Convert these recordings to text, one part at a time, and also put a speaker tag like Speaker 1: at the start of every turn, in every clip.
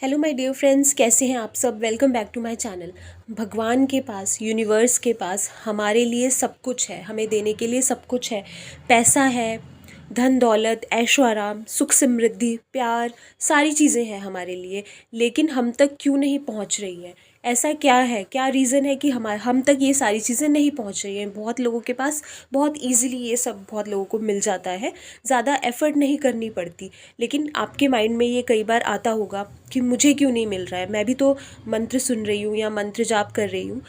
Speaker 1: Hello my dear friends, कैसे हैं आप सब। Welcome back to my channel. भगवान के पास, यूनिवर्स के पास हमारे लिए सब कुछ है, हमें देने के लिए सब कुछ है। पैसा है, धन दौलत, ऐशो आराम, सुख समृद्धि, प्यार, सारी चीज़ें हैं हमारे लिए। लेकिन हम तक क्यों नहीं पहुंच रही है? ऐसा क्या है, क्या रीज़न है कि हम तक ये सारी चीज़ें नहीं पहुंच रही हैं? बहुत लोगों के पास बहुत इजीली ये सब बहुत लोगों को मिल जाता है, ज़्यादा एफ़र्ट नहीं करनी पड़ती। लेकिन आपके माइंड में ये कई बार आता होगा कि मुझे क्यों नहीं मिल रहा है, मैं भी तो मंत्र सुन रही हूँ या मंत्र जाप कर रही हूँ।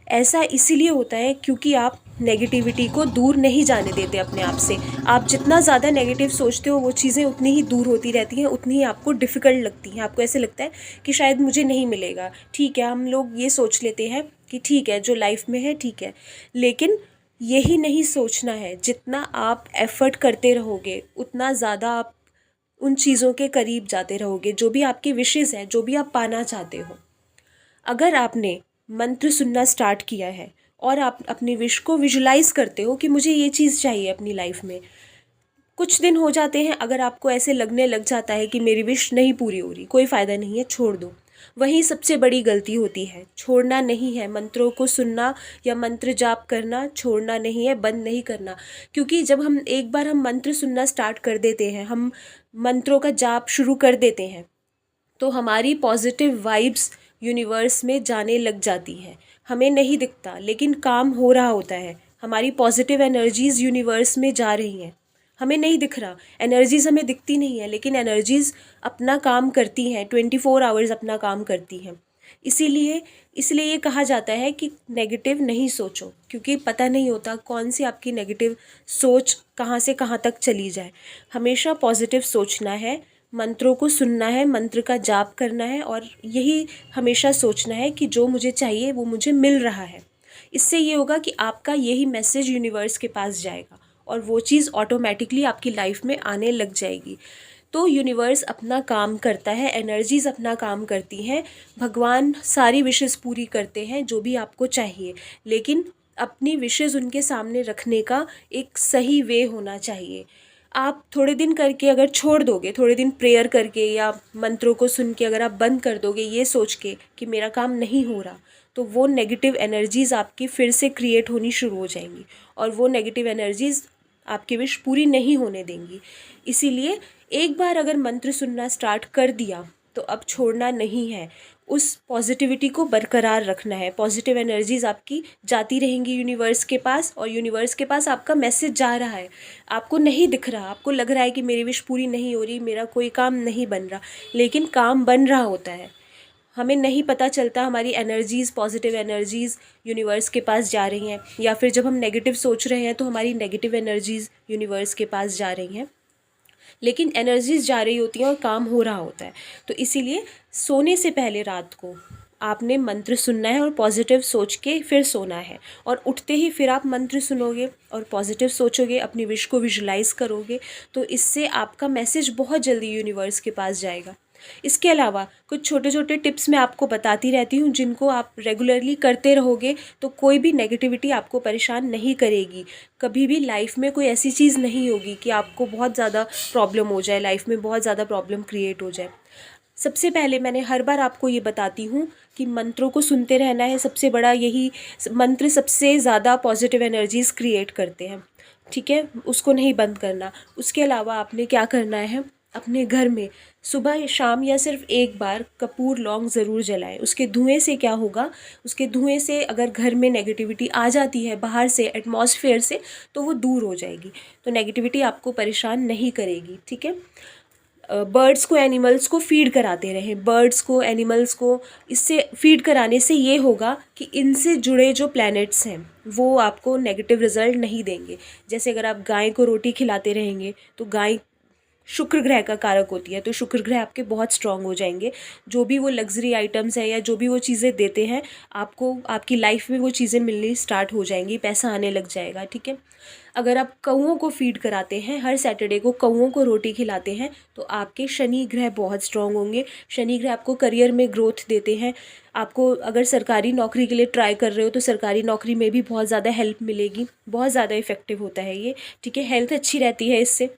Speaker 1: ऐसा इसीलिए होता है क्योंकि आप नेगेटिविटी को दूर नहीं जाने देते अपने आप से। आप जितना ज़्यादा नेगेटिव सोचते हो वो चीज़ें उतनी ही दूर होती रहती हैं, उतनी ही आपको डिफ़िकल्ट लगती हैं। आपको ऐसे लगता है कि शायद मुझे नहीं मिलेगा। ठीक है, हम लोग ये सोच लेते हैं कि ठीक है, जो लाइफ में है ठीक है। लेकिन यही नहीं सोचना है, जितना आप एफ़र्ट करते रहोगे उतना ज़्यादा आप उन चीज़ों के करीब जाते रहोगे, जो भी आपकी विशेज़ हैं, जो भी आप पाना चाहते हो। अगर आपने मंत्र सुनना स्टार्ट किया है और आप अपनी विश को विजुलाइज करते हो कि मुझे ये चीज़ चाहिए अपनी लाइफ में, कुछ दिन हो जाते हैं, अगर आपको ऐसे लगने लग जाता है कि मेरी विश नहीं पूरी हो रही, कोई फ़ायदा नहीं है, छोड़ दो। वही सबसे बड़ी गलती होती है। छोड़ना नहीं है, मंत्रों को सुनना या मंत्र जाप करना छोड़ना नहीं है, बंद नहीं करना। क्योंकि जब हम एक बार हम मंत्र सुनना स्टार्ट कर देते हैं, हम मंत्रों का जाप शुरू कर देते हैं, तो हमारी पॉजिटिव वाइब्स यूनिवर्स में जाने लग जाती हैं। हमें नहीं दिखता लेकिन काम हो रहा होता है। हमारी पॉजिटिव एनर्जीज़ यूनिवर्स में जा रही हैं, हमें नहीं दिख रहा। एनर्जीज़ हमें दिखती नहीं है लेकिन एनर्जीज़ अपना काम करती हैं, 24 आवर्स अपना काम करती हैं। इसीलिए इसलिए ये कहा जाता है कि नेगेटिव नहीं सोचो, क्योंकि पता नहीं होता कौन सी आपकी नेगेटिव सोच कहाँ से कहाँ तक चली जाए। हमेशा पॉजिटिव सोचना है, मंत्रों को सुनना है, मंत्र का जाप करना है और यही हमेशा सोचना है कि जो मुझे चाहिए वो मुझे मिल रहा है। इससे ये होगा कि आपका यही मैसेज यूनिवर्स के पास जाएगा और वो चीज़ ऑटोमेटिकली आपकी लाइफ में आने लग जाएगी। तो यूनिवर्स अपना काम करता है, एनर्जीज़ अपना काम करती हैं, भगवान सारी विशेज़ पूरी करते हैं जो भी आपको चाहिए। लेकिन अपनी विशेज़ उनके सामने रखने का एक सही वे होना चाहिए। आप थोड़े दिन करके अगर छोड़ दोगे, थोड़े दिन प्रेयर करके या मंत्रों को सुन के अगर आप बंद कर दोगे ये सोच के कि मेरा काम नहीं हो रहा, तो वो नेगेटिव एनर्जीज़ आपकी फिर से क्रिएट होनी शुरू हो जाएंगी और वो नेगेटिव एनर्जीज़ आपकी विश पूरी नहीं होने देंगी। इसीलिए एक बार अगर मंत्र सुनना स्टार्ट कर दिया तो अब छोड़ना नहीं है, उस पॉजिटिविटी को बरकरार रखना है। पॉजिटिव एनर्जीज़ आपकी जाती रहेंगी यूनिवर्स के पास और यूनिवर्स के पास आपका मैसेज जा रहा है। आपको नहीं दिख रहा, आपको लग रहा है कि मेरी विश पूरी नहीं हो रही, मेरा कोई काम नहीं बन रहा, लेकिन काम बन रहा होता है। हमें नहीं पता चलता, हमारी एनर्जीज़, पॉजिटिव एनर्जीज़ यूनिवर्स के पास जा रही हैं, या फिर जब हम नेगेटिव सोच रहे हैं तो हमारी नेगेटिव एनर्जीज़ यूनिवर्स के पास जा रही हैं। लेकिन एनर्जीज़ जा रही होती हैं और काम हो रहा होता है। तो इसीलिए सोने से पहले रात को आपने मंत्र सुनना है और पॉजिटिव सोच के फिर सोना है, और उठते ही फिर आप मंत्र सुनोगे और पॉजिटिव सोचोगे, अपनी विश को विजुलाइज करोगे, तो इससे आपका मैसेज बहुत जल्दी यूनिवर्स के पास जाएगा। इसके अलावा कुछ छोटे छोटे टिप्स मैं आपको बताती रहती हूँ, जिनको आप रेगुलरली करते रहोगे तो कोई भी नेगेटिविटी आपको परेशान नहीं करेगी। कभी भी लाइफ में कोई ऐसी चीज़ नहीं होगी कि आपको बहुत ज़्यादा प्रॉब्लम हो जाए, लाइफ में बहुत ज़्यादा प्रॉब्लम क्रिएट हो जाए। सबसे पहले मैंने हर बार आपको ये बताती हूँ कि मंत्रों को सुनते रहना है। सबसे बड़ा यही मंत्र सबसे ज़्यादा पॉजिटिव एनर्जीज़ क्रिएट करते हैं, ठीक है, उसको नहीं बंद करना। उसके अलावा आपने क्या करना है, अपने घर में सुबह शाम या सिर्फ एक बार कपूर लौंग ज़रूर जलाएं। उसके धुएं से क्या होगा, उसके धुएं से अगर घर में नेगेटिविटी आ जाती है बाहर से, एटमॉस्फेयर से, तो वो दूर हो जाएगी, तो नेगेटिविटी आपको परेशान नहीं करेगी, ठीक है। बर्ड्स को, एनिमल्स को फीड कराते रहें, बर्ड्स को, एनिमल्स को। इससे फीड कराने से ये होगा कि इनसे जुड़े जो प्लैनेट्स हैं वो आपको नेगेटिव रिजल्ट नहीं देंगे। जैसे अगर आप गाय को रोटी खिलाते रहेंगे तो गाय शुक्र ग्रह का कारक होती है, तो शुक्र ग्रह आपके बहुत स्ट्रांग हो जाएंगे। जो भी वो लग्जरी आइटम्स है या जो भी वो चीज़ें देते हैं आपको, आपकी लाइफ में वो चीज़ें मिलनी स्टार्ट हो जाएंगी, पैसा आने लग जाएगा, ठीक है। अगर आप कौओं को फीड कराते हैं, हर सैटरडे को कौओं को रोटी खिलाते हैं, तो आपके शनि ग्रह बहुत स्ट्रांग होंगे। शनि ग्रह आपको करियर में ग्रोथ देते हैं। आपको अगर सरकारी नौकरी के लिए ट्राई कर रहे हो तो सरकारी नौकरी में भी बहुत ज़्यादा हेल्प मिलेगी, बहुत ज़्यादा इफेक्टिव होता है ये, ठीक है। हेल्थ अच्छी रहती है इससे।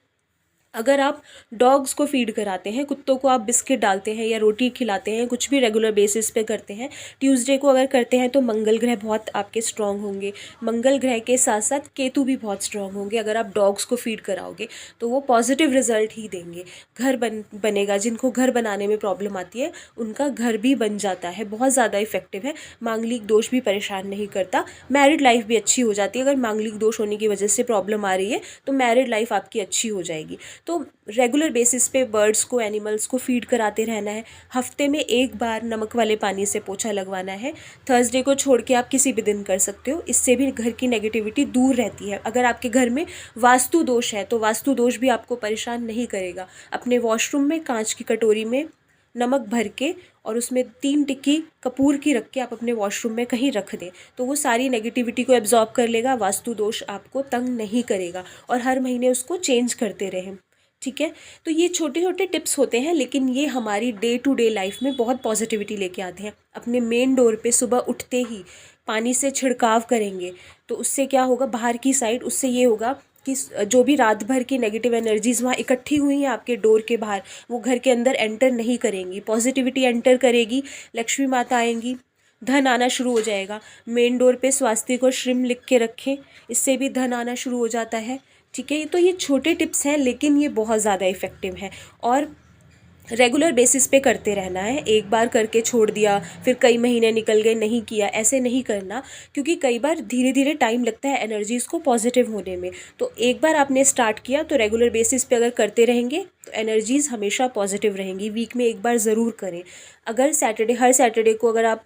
Speaker 1: अगर आप डॉग्स को फीड कराते हैं, कुत्तों को आप बिस्किट डालते हैं या रोटी खिलाते हैं, कुछ भी रेगुलर बेसिस पे करते हैं, ट्यूसडे को अगर करते हैं तो मंगल ग्रह बहुत आपके स्ट्रांग होंगे। मंगल ग्रह के साथ साथ केतु भी बहुत स्ट्रांग होंगे। अगर आप डॉग्स को फीड कराओगे तो वो पॉजिटिव रिजल्ट ही देंगे। घर बनेगा। जिनको घर बनाने में प्रॉब्लम आती है उनका घर भी बन जाता है। बहुत ज़्यादा इफेक्टिव है। मांगलिक दोष भी परेशान नहीं करता। मैरिड लाइफ भी अच्छी हो जाती है। अगर मांगलिक दोष होने की वजह से प्रॉब्लम आ रही है तो मैरिड लाइफ आपकी अच्छी हो जाएगी। तो रेगुलर बेसिस पे बर्ड्स को, एनिमल्स को फीड कराते रहना है। हफ्ते में एक बार नमक वाले पानी से पोछा लगवाना है। थर्सडे को छोड़ के आप किसी भी दिन कर सकते हो। इससे भी घर की नेगेटिविटी दूर रहती है। अगर आपके घर में वास्तु दोष है तो वास्तु दोष भी आपको परेशान नहीं करेगा। अपने वॉशरूम में कांच की कटोरी में नमक भर के और उसमें 3 टिक्की कपूर की रख के आप अपने वॉशरूम में कहीं रख दें तो वो सारी नेगेटिविटी को एब्जॉर्ब कर लेगा। वास्तु दोष आपको तंग नहीं करेगा। और हर महीने उसको चेंज करते रहें। ठीक है। तो ये छोटे छोटे टिप्स होते हैं, लेकिन ये हमारी डे टू डे लाइफ में बहुत पॉजिटिविटी लेके आते हैं। अपने मेन डोर पे सुबह उठते ही पानी से छिड़काव करेंगे तो उससे क्या होगा, बाहर की साइड, उससे ये होगा कि जो भी रात भर की नेगेटिव एनर्जीज वहाँ इकट्ठी हुई हैं आपके डोर के बाहर, वो घर के अंदर एंटर नहीं करेंगी। पॉजिटिविटी एंटर करेगी, लक्ष्मी माता आएंगी, धन आना शुरू हो जाएगा। मेन डोर पे स्वास्तिक और श्रीम लिख के रखें, इससे भी धन आना शुरू हो जाता है। ठीक है। तो ये छोटे टिप्स हैं लेकिन ये बहुत ज़्यादा इफ़ेक्टिव है और रेगुलर बेसिस पे करते रहना है। एक बार करके छोड़ दिया, फिर कई महीने निकल गए, नहीं किया, ऐसे नहीं करना। क्योंकि कई बार धीरे धीरे टाइम लगता है एनर्जीज़ को पॉजिटिव होने में। तो एक बार आपने स्टार्ट किया तो रेगुलर बेसिस पे अगर करते रहेंगे तो एनर्जीज़ हमेशा पॉजिटिव रहेंगी। वीक में एक बार ज़रूर करें। अगर हर सैटरडे को अगर आप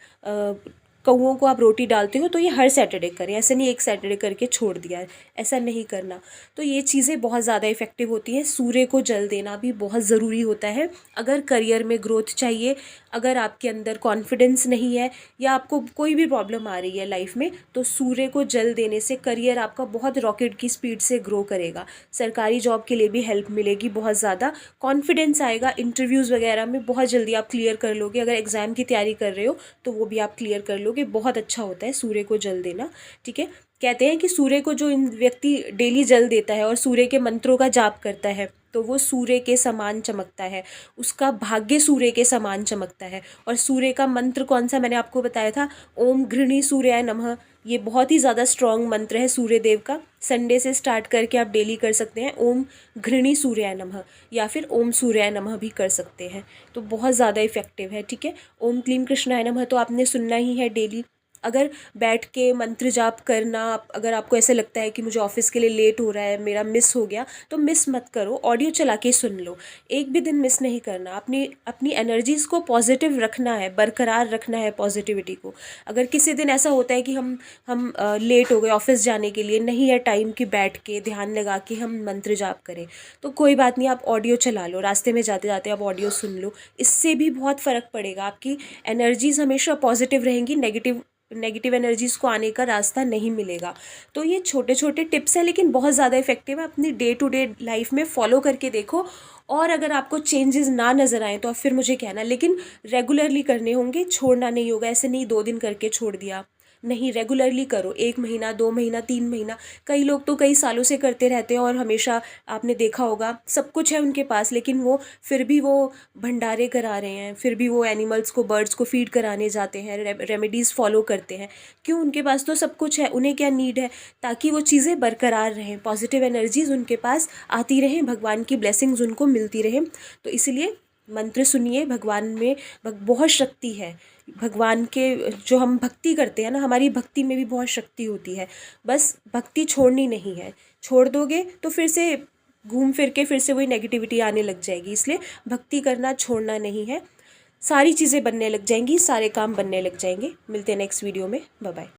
Speaker 1: कौओं को आप रोटी डालते हो तो ये हर सैटरडे करें। ऐसे नहीं एक सैटरडे करके छोड़ दिया है, ऐसा नहीं करना। तो ये चीज़ें बहुत ज़्यादा इफ़ेक्टिव होती हैं। सूर्य को जल देना भी बहुत ज़रूरी होता है। अगर करियर में ग्रोथ चाहिए, अगर आपके अंदर कॉन्फिडेंस नहीं है या आपको कोई भी प्रॉब्लम आ रही है लाइफ में, तो सूर्य को जल देने से करियर आपका बहुत रॉकेट की स्पीड से ग्रो करेगा। सरकारी जॉब के लिए भी हेल्प मिलेगी, बहुत ज़्यादा कॉन्फिडेंस आएगा। इंटरव्यूज़ वगैरह में बहुत जल्दी आप क्लियर कर लोगे। अगर एग्ज़ाम की तैयारी कर रहे हो तो वो भी आप क्लियर कर लोगे। बहुत अच्छा होता है सूर्य को जल देना। ठीक है। कहते हैं कि सूर्य को जो व्यक्ति डेली जल देता है और सूर्य के मंत्रों का जाप करता है तो वो सूर्य के समान चमकता है। उसका भाग्य सूर्य के समान चमकता है। और सूर्य का मंत्र कौन सा मैंने आपको बताया था, ओम घृणी सूर्याय नमः। ये बहुत ही ज़्यादा स्ट्रॉन्ग मंत्र है सूर्य देव का। संडे से स्टार्ट करके आप डेली कर सकते हैं। ओम घृणी सूर्याय नमः या फिर ओम सूर्याय नमः भी कर सकते हैं। तो बहुत ज़्यादा इफेक्टिव है। ठीक है। ओम क्लीम कृष्णाय नमः तो आपने सुनना ही है डेली। अगर बैठ के मंत्र जाप करना, अगर आपको ऐसे लगता है कि मुझे ऑफिस के लिए लेट हो रहा है, मेरा मिस हो गया, तो मिस मत करो, ऑडियो चला के सुन लो। एक भी दिन मिस नहीं करना। अपनी एनर्जीज़ को पॉजिटिव रखना है, बरकरार रखना है पॉजिटिविटी को। अगर किसी दिन ऐसा होता है कि हम लेट हो गए ऑफिस जाने के लिए, नहीं है टाइम कि बैठ के ध्यान लगा के हम मंत्र जाप करें, तो कोई बात नहीं, आप ऑडियो चला लो। रास्ते में जाते जाते आप ऑडियो सुन लो। इससे भी बहुत फ़र्क पड़ेगा। आपकी एनर्जीज़ हमेशा पॉजिटिव रहेंगी, नेगेटिव एनर्जीज़ को आने का रास्ता नहीं मिलेगा। तो ये छोटे छोटे टिप्स हैं लेकिन बहुत ज़्यादा इफेक्टिव है। अपनी डे टू डे लाइफ में फॉलो करके देखो और अगर आपको चेंजेस ना नज़र आए तो आप फिर मुझे कहना। लेकिन रेगुलरली करने होंगे, छोड़ना नहीं होगा। ऐसे नहीं 2 दिन करके छोड़ दिया, नहीं, रेगुलरली करो। 1 महीना, 2 महीना, 3 महीना। कई लोग तो कई सालों से करते रहते हैं और हमेशा आपने देखा होगा सब कुछ है उनके पास, लेकिन वो फिर भी वो भंडारे करा रहे हैं, फिर भी वो एनिमल्स को, बर्ड्स को फीड कराने जाते हैं, रेमेडीज़ फॉलो करते हैं। क्यों? उनके पास तो सब कुछ है। उन्हें क्या नीड है? ताकि वो चीज़ें बरकरार रहें, पॉजिटिव एनर्जीज़ उनके पास आती रहें, भगवान की ब्लेसिंग्स उनको मिलती रहें। तो इसलिए मंत्र सुनिए। भगवान में बहुत शक्ति है। भगवान के जो हम भक्ति करते हैं ना, हमारी भक्ति में भी बहुत शक्ति होती है। बस भक्ति छोड़नी नहीं है। छोड़ दोगे तो फिर से घूम फिर के फिर से वही नेगेटिविटी आने लग जाएगी। इसलिए भक्ति करना छोड़ना नहीं है। सारी चीज़ें बनने लग जाएंगी, सारे काम बनने लग जाएंगे। मिलते हैं नेक्स्ट वीडियो में। Bye bye.